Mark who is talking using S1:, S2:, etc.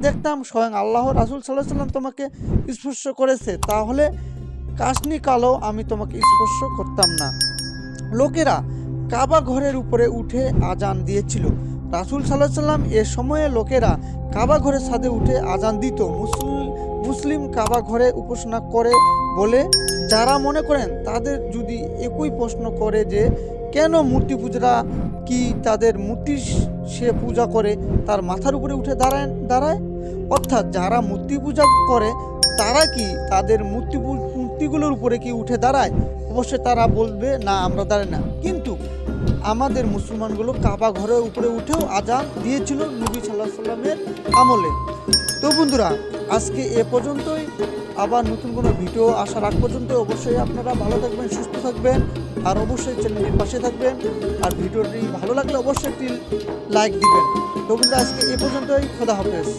S1: দেখতাম স্বয়ং আল্লাহ রাসূল সাল্লাল্লাহু আলাইহি সাল্লাম তোমাকে স্পর্শ করেছে, তাহলে কাশনি কালো আমি তোমাকে স্পর্শ করতাম না। লোকেরা কাবা ঘরের উপরে উঠে আজান দিয়েছিল। রাসূল সাল্লাল্লাহু আলাইহি সাল্লাম এ সময়ে লোকেরা কাবা ঘরের ছাদে উঠে আজান দিত। মুসলিম কাবা ঘরে উপাসনা করে বলে যারা মনে করেন, তাদের যদি একই প্রশ্ন করে যে কেন মূর্তি পূজারা কি তাদের মূর্তি সে পূজা করে তার মাথার উপরে উঠে দাঁড়ায়, অর্থাৎ যারা মূর্তি পূজা করে তারা কি তাদের মূর্তিগুলোর উপরে কি উঠে দাঁড়ায়? অবশ্যই তারা বলবে না, আমরা দাঁড়াই না। কিন্তু আমাদের মুসলমানগুলো কাবা ঘরের উপরে উঠেও আজান দিয়েছিল নবী সাল্লাল্লাহু আলাইহি সাল্লামের আমলে। তো বন্ধুরা, আজকে এ পর্যন্তই। আবার নতুন কোনো ভিডিও আসার আগ পর্যন্ত অবশ্যই আপনারা ভালো থাকবেন, সুস্থ থাকবেন, আর অবশ্যই চ্যানেলটির পাশে থাকবেন। আর ভিডিওটি ভালো লাগলে অবশ্যই একটি লাইক দিবেন। তো বন্ধুরা, আজকে এ পর্যন্তই। খোদা হাফেজ।